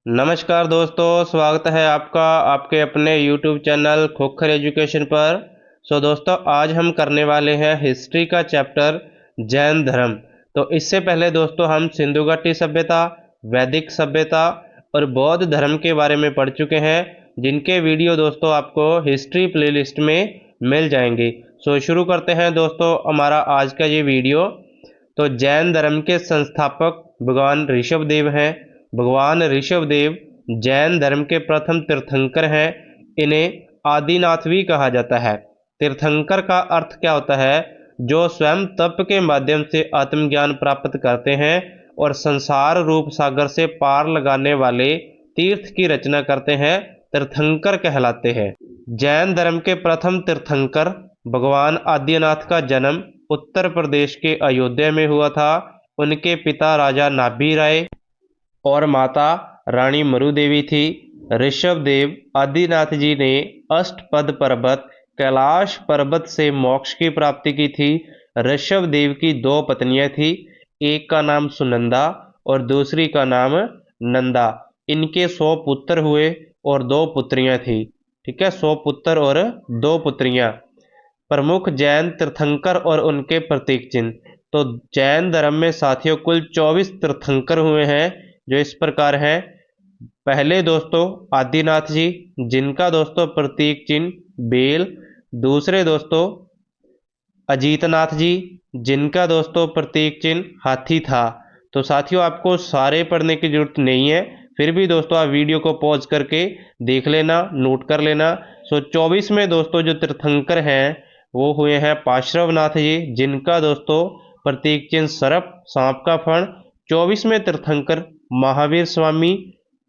नमस्कार दोस्तों, स्वागत है आपका आपके अपने YouTube चैनल खोखर एजुकेशन पर। दोस्तों, आज हम करने वाले हैं हिस्ट्री का चैप्टर जैन धर्म। तो इससे पहले दोस्तों हम सिंधु घाटी सभ्यता, वैदिक सभ्यता और बौद्ध धर्म के बारे में पढ़ चुके हैं, जिनके वीडियो दोस्तों आपको हिस्ट्री प्लेलिस्ट में मिल जाएंगे। शुरू करते हैं दोस्तों हमारा आज का ये वीडियो। तो जैन धर्म के संस्थापक भगवान ऋषभदेव हैं। भगवान ऋषभदेव जैन धर्म के प्रथम तीर्थंकर हैं। इन्हें आदिनाथ भी कहा जाता है। तीर्थंकर का अर्थ क्या होता है? जो स्वयं तप के माध्यम से आत्मज्ञान प्राप्त करते हैं और संसार रूप सागर से पार लगाने वाले तीर्थ की रचना करते हैं, तीर्थंकर कहलाते हैं। जैन धर्म के प्रथम तीर्थंकर भगवान आदिनाथ का जन्म उत्तर प्रदेश के अयोध्या में हुआ था। उनके पिता राजा नाभि राय और माता रानी मरु देवी थी। ऋषभदेव आदिनाथ जी ने अष्टपद पर्वत कैलाश पर्वत से मोक्ष की प्राप्ति की थी। ऋषभदेव की दो पत्नियां थी, एक का नाम सुनंदा और दूसरी का नाम नंदा। इनके 100 पुत्र हुए और 2 पुत्रियां थी। ठीक है, 100 पुत्र और 2 पुत्रियां। प्रमुख जैन तीर्थंकर और उनके प्रतीक चिन्ह। तो जैन धर्म में साथियों कुल 24 तीर्थंकर हुए हैं, जो इस प्रकार हैं। पहले दोस्तों आदिनाथ जी, जिनका दोस्तों प्रतीक चिन्ह बेल। दूसरे दोस्तों अजीतनाथ जी, जिनका दोस्तों प्रतीक चिन्ह हाथी था। तो साथियों आपको सारे पढ़ने की जरूरत नहीं है, फिर भी दोस्तों आप वीडियो को पॉज करके देख लेना, नोट कर लेना। 24 में दोस्तों जो तीर्थंकर हैं वो हुए हैं पार्श्वनाथ जी, जिनका दोस्तों प्रतीक चिन्ह सर्प, सांप का फण। 24 में तीर्थंकर महावीर स्वामी,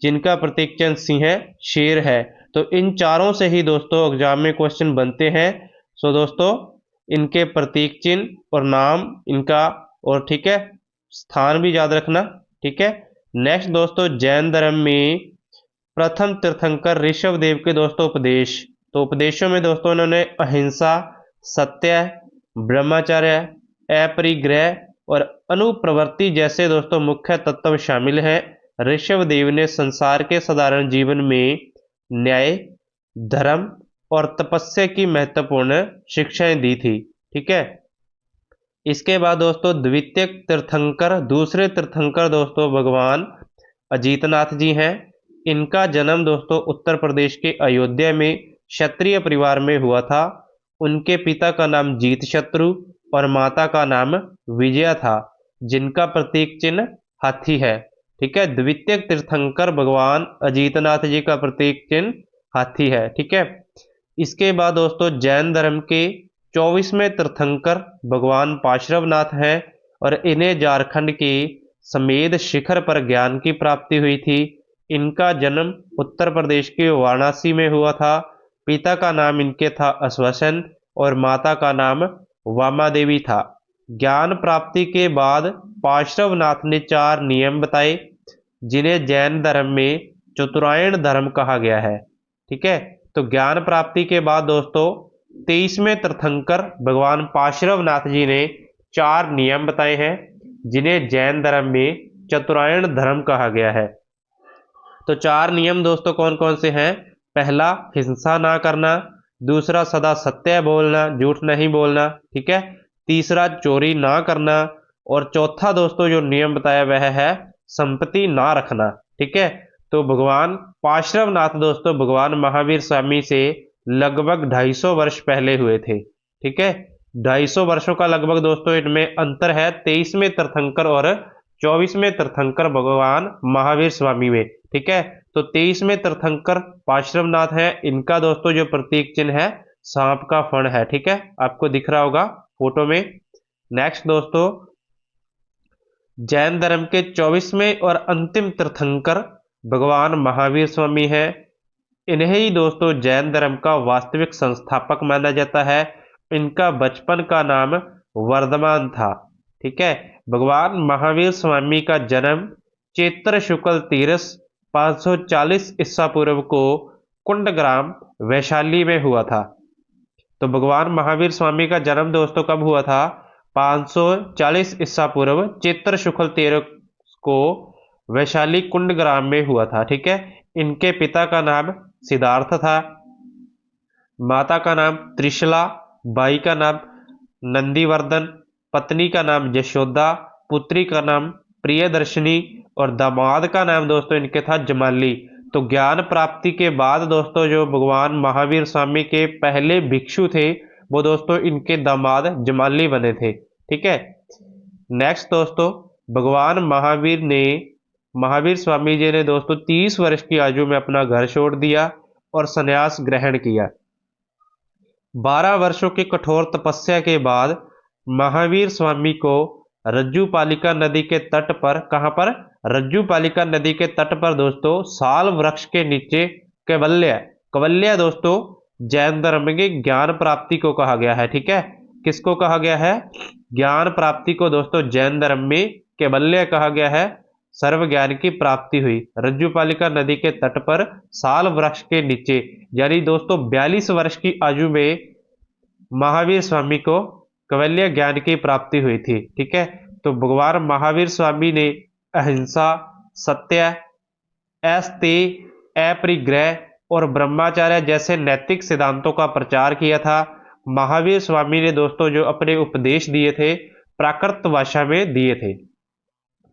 जिनका प्रतीक चिन्ह सिंह है, शेर है। तो इन चारों से ही दोस्तों एग्जाम में क्वेश्चन बनते हैं। दोस्तों इनके प्रतीक चिन्ह और नाम इनका, और ठीक है स्थान भी याद रखना। ठीक है, नेक्स्ट दोस्तों जैन धर्म में प्रथम तीर्थंकर ऋषभदेव के दोस्तों उपदेश। तो उपदेशों में दोस्तों उन्होंने अहिंसा, सत्य, ब्रह्मचर्य, अपरिग्रह और अनुप्रवृत्ति जैसे दोस्तों मुख्य तत्व शामिल हैं। ऋषभदेव ने संसार के साधारण जीवन में न्याय, धर्म और तपस्या की महत्वपूर्ण शिक्षाएं दी थी। ठीक है, इसके बाद दोस्तों द्वितीय तीर्थंकर, दूसरे तीर्थंकर दोस्तों भगवान अजीतनाथ जी हैं। इनका जन्म दोस्तों उत्तर प्रदेश के अयोध्या में क्षत्रिय परिवार में हुआ था। उनके पिता का नाम जीतशत्रु और माता का नाम विजया था, जिनका प्रतीक चिन्ह हाथी है। ठीक है, द्वितीय तीर्थंकर भगवान अजीतनाथ जी का प्रतीक चिन्ह हाथी है। ठीक है, इसके बाद दोस्तों जैन धर्म के 24वें तीर्थंकर भगवान पार्श्वनाथ हैं और इन्हें झारखंड के समेध शिखर पर ज्ञान की प्राप्ति हुई थी। इनका जन्म उत्तर प्रदेश के वाराणसी में हुआ था। पिता का नाम इनके था अश्वसन और माता का नाम वामा देवी था। ज्ञान प्राप्ति के बाद पार्श्वनाथ ने 4 नियम बताए, जिन्हें जैन धर्म में चतुरायन धर्म कहा गया है। ठीक है, तो ज्ञान प्राप्ति के बाद दोस्तों 23वें तीर्थंकर भगवान पार्श्वनाथ जी ने 4 नियम बताए हैं, जिन्हें जैन धर्म में चतुरायन धर्म कहा गया है। तो 4 नियम दोस्तों कौन कौन से हैं? पहला, हिंसा ना करना। दूसरा, सदा सत्य बोलना, झूठ नहीं बोलना। ठीक है, तीसरा, चोरी ना करना। और चौथा दोस्तों जो नियम बताया वह है संपत्ति ना रखना। ठीक है, तो भगवान पार्श्वनाथ दोस्तों भगवान महावीर स्वामी से लगभग 250 वर्ष पहले हुए थे। ठीक है, 250 वर्षों का लगभग दोस्तों इनमें अंतर है 23वें तीर्थंकर और 24वें तीर्थंकर भगवान महावीर स्वामी में। ठीक है, तो 23वें तीर्थंकर पार्श्वनाथ है। इनका दोस्तों जो प्रतीक चिन्ह है सांप का फण है। ठीक है, आपको दिख रहा होगा फोटो में। नेक्स्ट दोस्तों जैन धर्म के 24वें और अंतिम तीर्थंकर भगवान महावीर स्वामी हैं। इन्हें ही दोस्तों जैन धर्म का वास्तविक संस्थापक माना जाता है। इनका बचपन का नाम वर्धमान था। ठीक है, भगवान महावीर स्वामी का जन्म चैत्र शुक्ल तीरस 540 ईसा पूर्व को कुंडग्राम वैशाली में हुआ था। तो भगवान महावीर स्वामी का जन्म दोस्तों कब हुआ था? 540 ईसा पूर्व चैत्र शुक्ल 13 को वैशाली कुंड ग्राम में हुआ था। ठीक है। इनके पिता का नाम सिद्धार्थ था, माता का नाम त्रिशला, भाई का नाम नंदीवर्धन, पत्नी का नाम यशोदा, पुत्री का नाम प्रियदर्शनी और दामाद का नाम दोस्तों इनके था जमाली। तो ज्ञान प्राप्ति के बाद दोस्तों जो भगवान महावीर स्वामी के पहले भिक्षु थे वो दोस्तों इनके दामाद जमाली बने थे। ठीक है। नेक्स्ट दोस्तों, भगवान महावीर स्वामी जी ने दोस्तों 30 वर्ष की आयु में अपना घर छोड़ दिया और संन्यास ग्रहण किया। 12 वर्षों की कठोर तपस्या के बाद महावीर स्वामी को रज्जुपालिका नदी के तट पर, कहां पर, रज्जुपालिका नदी के तट पर दोस्तों साल वृक्ष के नीचे कैवल्य, कवल्य दोस्तों जैन धर्म के ज्ञान प्राप्ति को कहा गया है। ठीक है। किसको कहा गया है? ज्ञान प्राप्ति को दोस्तों जैन धर्म में कैवल्य कहा गया है। सर्व ज्ञान की प्राप्ति हुई रज्जुपालिका नदी के तट पर साल वृक्ष के नीचे, यानी दोस्तों 42 वर्ष की आयु में महावीर स्वामी को कैवल्य ज्ञान की प्राप्ति हुई थी। ठीक है। तो भगवान महावीर स्वामी ने अहिंसा, सत्य, अस्तेय, अपरिग्रह और ब्रह्मचर्य जैसे नैतिक सिद्धांतों का प्रचार किया था। महावीर स्वामी ने दोस्तों जो अपने उपदेश दिए थे प्राकृत भाषा में दिए थे।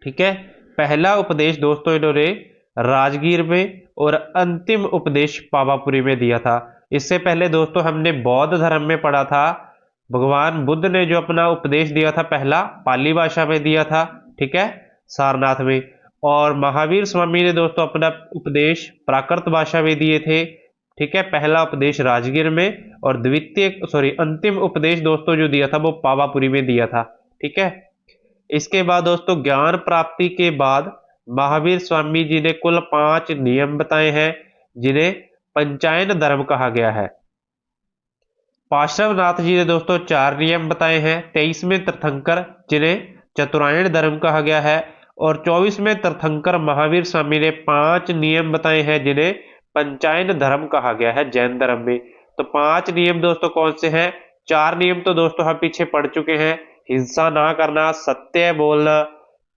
ठीक है। पहला उपदेश दोस्तों इन्होंने राजगीर में और अंतिम उपदेश पावापुरी में दिया था। इससे पहले दोस्तों हमने बौद्ध धर्म में पढ़ा था, भगवान बुद्ध ने जो अपना उपदेश दिया था पहला पाली भाषा में दिया था। ठीक है, सारनाथ में। और महावीर स्वामी ने दोस्तों अपना उपदेश प्राकृत भाषा में दिए थे। ठीक है, पहला उपदेश राजगीर में और अंतिम उपदेश दोस्तों जो दिया था वो पावापुरी में दिया था। ठीक है। इसके बाद दोस्तों ज्ञान प्राप्ति के बाद महावीर स्वामी जी ने कुल 5 नियम बताए हैं जिन्हें पंचायन धर्म कहा गया है। पार्श्वनाथ जी ने दोस्तों 4 नियम बताए हैं। 23वें तीर्थंकर जिन्हें चतुरायन धर्म कहा गया है और 24वें तीर्थंकर महावीर स्वामी ने 5 नियम बताए हैं जिन्हें पंचायन धर्म कहा गया है जैन धर्म में। तो 5 नियम दोस्तों कौन से हैं? 4 नियम तो दोस्तों हम पीछे पढ़ चुके हैं, हिंसा ना करना, सत्य बोलना,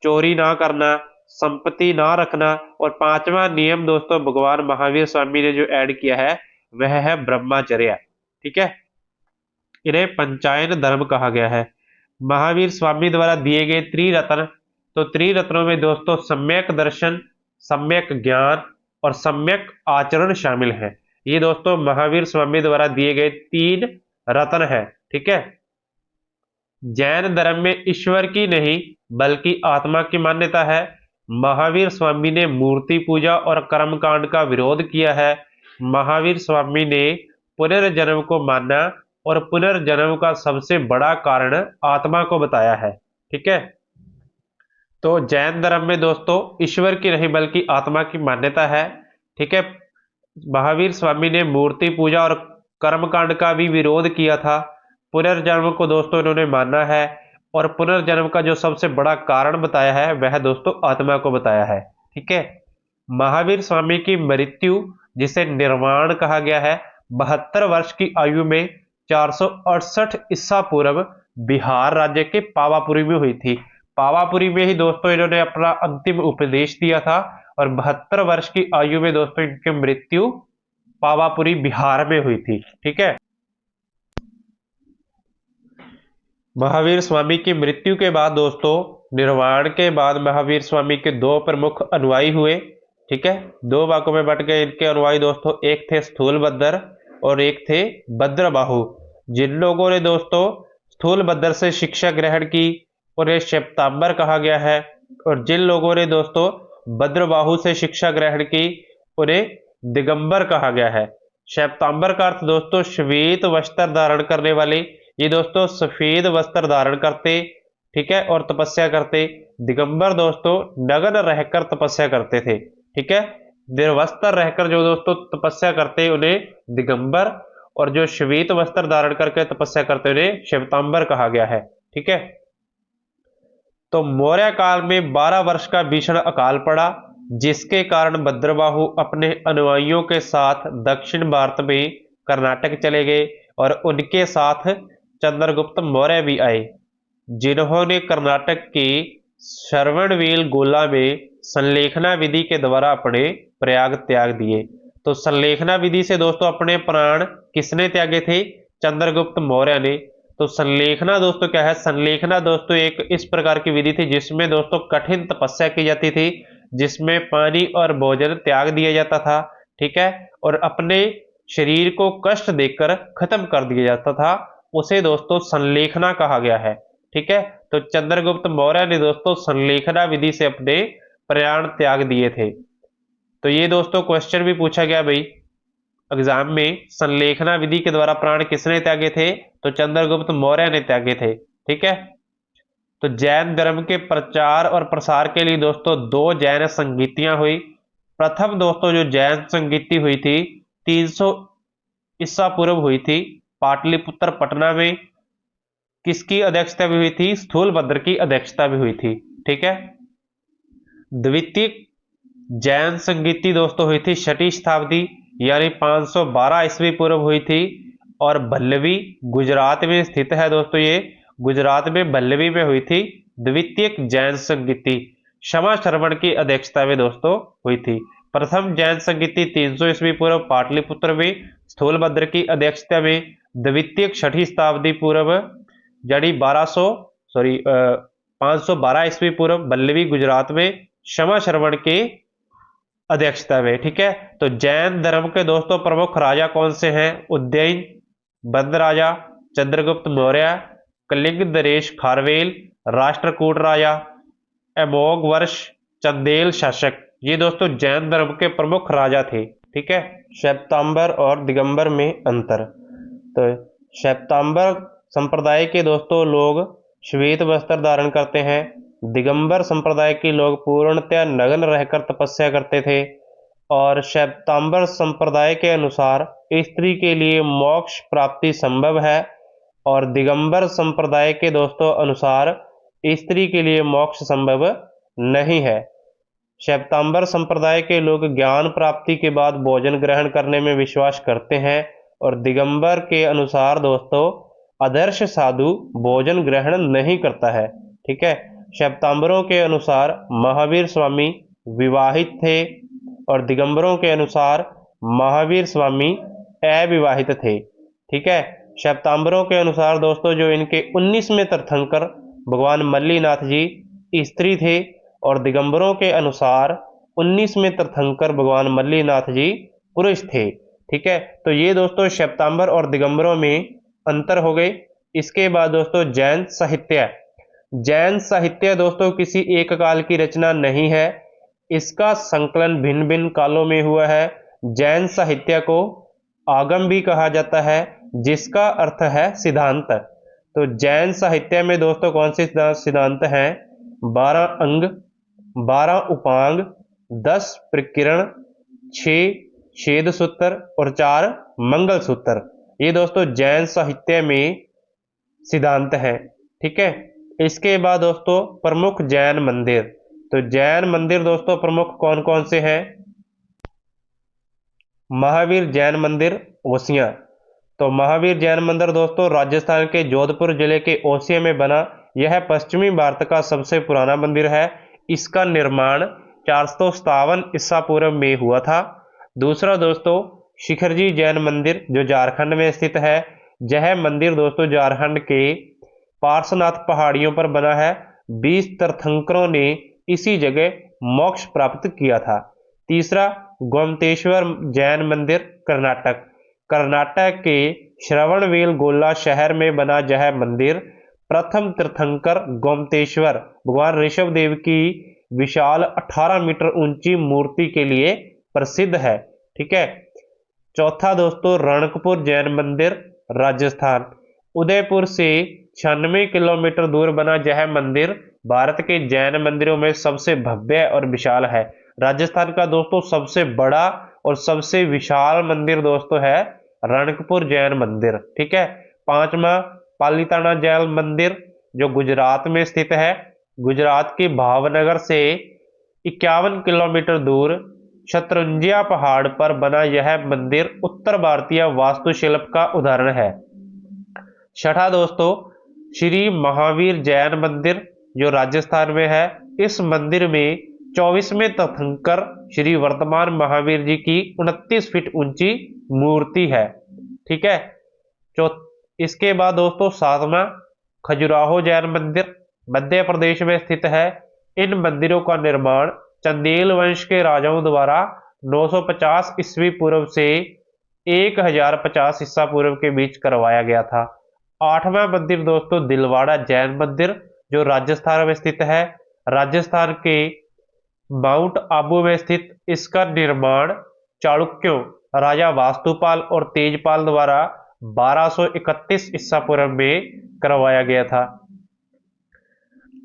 चोरी ना करना, संपत्ति ना रखना। और 5वां नियम दोस्तों भगवान महावीर स्वामी ने जो ऐड किया है वह है ब्रह्मचर्य। ठीक है, इन्हें पंचायन धर्म कहा गया है। महावीर स्वामी द्वारा दिए गए त्रिरत्न, तो त्रिरत्नों में दोस्तों सम्यक दर्शन, सम्यक ज्ञान और सम्यक आचरण शामिल है। ये दोस्तों महावीर स्वामी द्वारा दिए गए 3 रत्न है। ठीक है। जैन धर्म में ईश्वर की नहीं बल्कि आत्मा की मान्यता है। महावीर स्वामी ने मूर्ति पूजा और कर्मकांड का विरोध किया है। महावीर स्वामी ने पुनर्जन्म को माना और पुनर्जन्म का सबसे बड़ा कारण आत्मा को बताया है। ठीक है। तो जैन धर्म में दोस्तों ईश्वर की नहीं बल्कि आत्मा की मान्यता है। ठीक है। महावीर स्वामी ने मूर्ति पूजा और कर्मकांड का भी विरोध किया था। पुनर्जन्म को दोस्तों इन्होंने माना है और पुनर्जन्म का जो सबसे बड़ा कारण बताया है वह दोस्तों आत्मा को बताया है। ठीक है। महावीर स्वामी की मृत्यु जिसे निर्वाण कहा गया है 72 वर्ष की आयु में 468 ईसा पूर्व बिहार राज्य के पावापुरी में हुई थी। पावापुरी में ही दोस्तों इन्होंने अपना अंतिम उपदेश दिया था और 72 वर्ष की आयु में दोस्तों इनकी मृत्यु पावापुरी बिहार में हुई थी। ठीक है। महावीर स्वामी की मृत्यु के बाद दोस्तों निर्वाण के बाद महावीर स्वामी के 2 प्रमुख अनुयायी हुए। ठीक है, 2 भागों में बट गए इनके अनुयायी दोस्तों, एक थे स्थूलभद्र और एक थे भद्रबाहु। जिन लोगों ने दोस्तों स्थूलभद्र से शिक्षा ग्रहण की उन्हें श्वेतांबर कहा गया है और जिन लोगों ने दोस्तों भद्रबाहु से शिक्षा ग्रहण की उन्हें दिगंबर कहा गया है। श्वेतांबर का अर्थ दोस्तों श्वेत वस्त्र धारण करने वाले, ये दोस्तों सफेद वस्त्र धारण करते। ठीक है, और तपस्या करते। दिगंबर दोस्तों नग्न रहकर तपस्या करते थे। ठीक है, निर्वस्त्र रहकर जो दोस्तों तपस्या करते उन्हें दिगंबर और जो श्वेत वस्त्र धारण करके तपस्या करते उन्हें श्वेतांबर कहा गया है। ठीक है। तो मौर्य काल में 12 वर्ष का भीषण अकाल पड़ा जिसके कारण भद्रबाहु अपने अनुयायियों के साथ दक्षिण भारत में कर्नाटक चले गए और उनके साथ चंद्रगुप्त मौर्य भी आए जिन्होंने कर्नाटक के श्रवणबेल गोला में संलेखना विधि के द्वारा अपने प्रयाग त्याग दिए। तो संलेखना विधि से दोस्तों अपने प्राण किसने त्यागे थे? चंद्रगुप्त मौर्य ने। तो संलेखना दोस्तों क्या है? संलेखना दोस्तों एक इस प्रकार की विधि थी जिसमें दोस्तों कठिन तपस्या की जाती थी, जिसमें पानी और भोजन त्याग दिया जाता था, ठीक है, और अपने शरीर को कष्ट देकर खत्म कर दिया जाता था, उसे दोस्तों संलेखना कहा गया है, ठीक है। तो चंद्रगुप्त मौर्य ने दोस्तों संलेखना विधि से अपने प्राण त्याग दिए थे। तो ये दोस्तों क्वेश्चन भी पूछा गया भाई एग्जाम में, संलेखना विधि के द्वारा प्राण किसने त्यागे थे? तो चंद्रगुप्त मौर्य ने त्यागे थे, ठीक है। तो जैन धर्म के प्रचार और प्रसार के लिए दोस्तों दो जैन संगीतियां हुई। प्रथम दोस्तों जो जैन संगीति हुई थी 300 ईसा पूर्व हुई थी, पाटलिपुत्र पटना में। किसकी अध्यक्षता भी हुई थी? स्थूलभद्र की अध्यक्षता भी हुई थी, ठीक है। द्वितीय जैन संगीति दोस्तों हुई थी 6वीं शताब्दी यानी 512 ईस्वी पूर्व हुई थी, और बल्लवी गुजरात में स्थित है दोस्तों, ये गुजरात में बल्लवी में हुई थी द्वितीय जैन संगीति। क्षमा श्रवण की अध्यक्षता में दोस्तों हुई थी। प्रथम जैन संगीति 300 ईस्वी पूर्व पाटलिपुत्र में स्थूलभद्र की अध्यक्षता में, द्वितीय 6वीं शताब्दी पूर्व यानी 512 ईस्वी पूर्व बल्लवी गुजरात में क्षमा श्रवण के अध्यक्षता में, ठीक है। तो जैन धर्म के दोस्तों प्रमुख राजा कौन से हैं? उज्जैन बंद राजा, चंद्रगुप्त मौर्य, कलिंग नरेश खारवेल, राष्ट्रकूट राजा, अमोघ वर्ष, चंदेल शासक। ये दोस्तों जैन धर्म के प्रमुख राजा थे, ठीक है। श्वेतांबर और दिगंबर में अंतर। तो श्वेतांबर संप्रदाय के दोस्तों लोग श्वेत वस्त्र धारण करते हैं। दिगंबर संप्रदाय के लोग पूर्णतया नग्न रहकर तपस्या करते थे। और श्वेतांबर संप्रदाय के अनुसार स्त्री के लिए मोक्ष प्राप्ति संभव है, और दिगंबर संप्रदाय के दोस्तों अनुसार स्त्री के लिए मोक्ष संभव नहीं है। श्वेतांबर संप्रदाय के लोग ज्ञान प्राप्ति के बाद भोजन ग्रहण करने में विश्वास करते हैं, और दिगंबर के अनुसार दोस्तों आदर्श साधु भोजन ग्रहण नहीं करता है, ठीक है। श्वेतांबरों के अनुसार महावीर स्वामी विवाहित थे, और दिगंबरों के अनुसार महावीर स्वामी अविवाहित थे, ठीक है। श्वेतांबरों के अनुसार दोस्तों जो इनके 19वें तीर्थंकर भगवान मल्लीनाथ जी स्त्री थे, और दिगंबरों के अनुसार 19वें तीर्थंकर भगवान मल्लीनाथ जी पुरुष थे, ठीक है। तो ये दोस्तों श्वेतांबर और दिगंबरों में अंतर हो गए। इसके बाद दोस्तों जैन साहित्य। जैन साहित्य दोस्तों किसी एक काल की रचना नहीं है, इसका संकलन भिन्न भिन्न कालों में हुआ है। जैन साहित्य को आगम भी कहा जाता है, जिसका अर्थ है सिद्धांत। तो जैन साहित्य में दोस्तों कौन से सिद्धांत हैं? 12 अंग, 12 उपांग, 10 प्रकीर्ण, 6 छेद सूत्र और 4 मंगल सूत्र। ये दोस्तों जैन साहित्य में सिद्धांत है, ठीक है। इसके बाद दोस्तों प्रमुख जैन मंदिर। तो जैन मंदिर दोस्तों प्रमुख कौन कौन से हैं? महावीर जैन मंदिर ओसियां। तो महावीर जैन मंदिर दोस्तों राजस्थान के जोधपुर जिले के ओसियां में बना, यह पश्चिमी भारत का सबसे पुराना मंदिर है। इसका निर्माण 457 ईसा पूर्व में हुआ था। दूसरा दोस्तों शिखरजी जैन मंदिर जो झारखंड में स्थित है। यह मंदिर दोस्तों झारखंड के पार्श्वनाथ पहाड़ियों पर बना है। 20 तीर्थंकरों ने इसी जगह मोक्ष प्राप्त किया था। तीसरा गोमतेश्वर जैन मंदिर कर्नाटक। कर्नाटक के श्रवणबेल गोला शहर में बना यह मंदिर प्रथम तीर्थंकर गोमतेश्वर भगवान ऋषभ देव की विशाल 18 मीटर ऊंची मूर्ति के लिए प्रसिद्ध है, ठीक है। चौथा दोस्तों रणकपुर जैन मंदिर राजस्थान। उदयपुर से 96 किलोमीटर दूर बना यह मंदिर भारत के जैन मंदिरों में सबसे भव्य और विशाल है। राजस्थान का दोस्तों सबसे बड़ा और सबसे विशाल मंदिर दोस्तों है रणकपुर जैन मंदिर, ठीक है। पांचवा पालीताना जैन मंदिर जो गुजरात में स्थित है। गुजरात के भावनगर से 51 किलोमीटर दूर शत्रुंजिया पहाड़ पर बना यह मंदिर उत्तर भारतीय वास्तुशिल्प का उदाहरण है। छठा दोस्तों श्री महावीर जैन मंदिर जो राजस्थान में है। इस मंदिर में 24वें तीर्थंकर श्री वर्तमान महावीर जी की 29 फीट ऊंची मूर्ति है। ठीक है। इसके बाद दोस्तों 7वां खजुराहो जैन मंदिर मध्य प्रदेश में स्थित है। इन मंदिरों का निर्माण चंदेल वंश के राजाओं द्वारा 950 ईस्वी पूर्व से 1050 ईसा पूर्व के बीच करवाया गया था। 8वां मंदिर दोस्तों दिलवाड़ा जैन मंदिर जो राजस्थान में स्थित है। राजस्थान के माउंट आबू में स्थित इसका निर्माण चालुक्यों राजा वास्तुपाल और तेजपाल द्वारा 1231 ईसा पूर्व में करवाया गया था।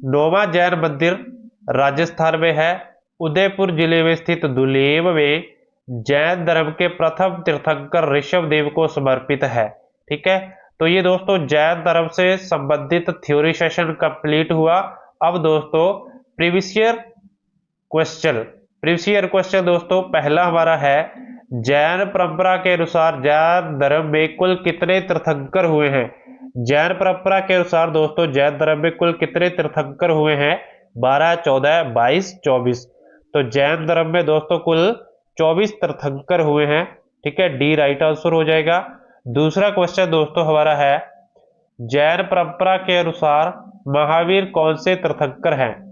9वां जैन मंदिर राजस्थान में है। उदयपुर जिले में स्थित दुलेब में जैन धर्म के प्रथम तीर्थंकर ऋषभ देव को समर्पित है। ठीक है। तो ये दोस्तों जैन धर्म से संबंधित थ्योरी सेशन कंप्लीट हुआ। अब दोस्तों प्रीवियस ईयर क्वेश्चन दोस्तों पहला हमारा है जैन परंपरा के अनुसार जैन धर्म में कुल कितने तीर्थंकर हुए हैं। जैन परंपरा के अनुसार दोस्तों जैन धर्म में कुल कितने तीर्थंकर हुए हैं? 12, 14, 22, 24। तो जैन धर्म में दोस्तों कुल 24 तीर्थंकर हुए हैं। ठीक है, डी राइट आंसर हो जाएगा। दूसरा क्वेश्चन दोस्तों हमारा है जैन परंपरा के अनुसार महावीर कौन से तीर्थंकर हैं?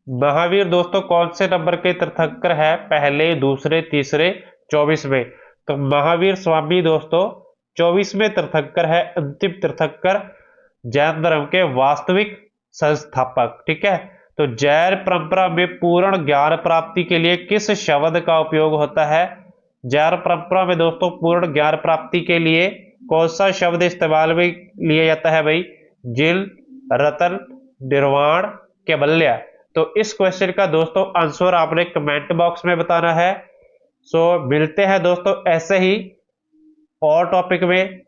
महावीर दोस्तों कौन से नंबर के तीर्थंकर है? पहले, दूसरे, तीसरे, 24वें। तो महावीर स्वामी दोस्तों 24वें तीर्थंकर है, अंतिम तीर्थंकर, जैन धर्म के वास्तविक संस्थापक। ठीक है। तो जैन परंपरा में पूर्ण ज्ञान प्राप्ति के लिए किस शब्द का उपयोग होता है? जैन परंपरा में दोस्तों पूर्ण ज्ञान प्राप्ति के लिए कौन सा शब्द इस्तेमाल में लिया जाता है भाई? जिल, रतन, निर्वाण, कैवल्य। तो इस क्वेश्चन का दोस्तों आंसर आपने कमेंट बॉक्स में बताना है। सो मिलते हैं दोस्तों ऐसे ही और टॉपिक में।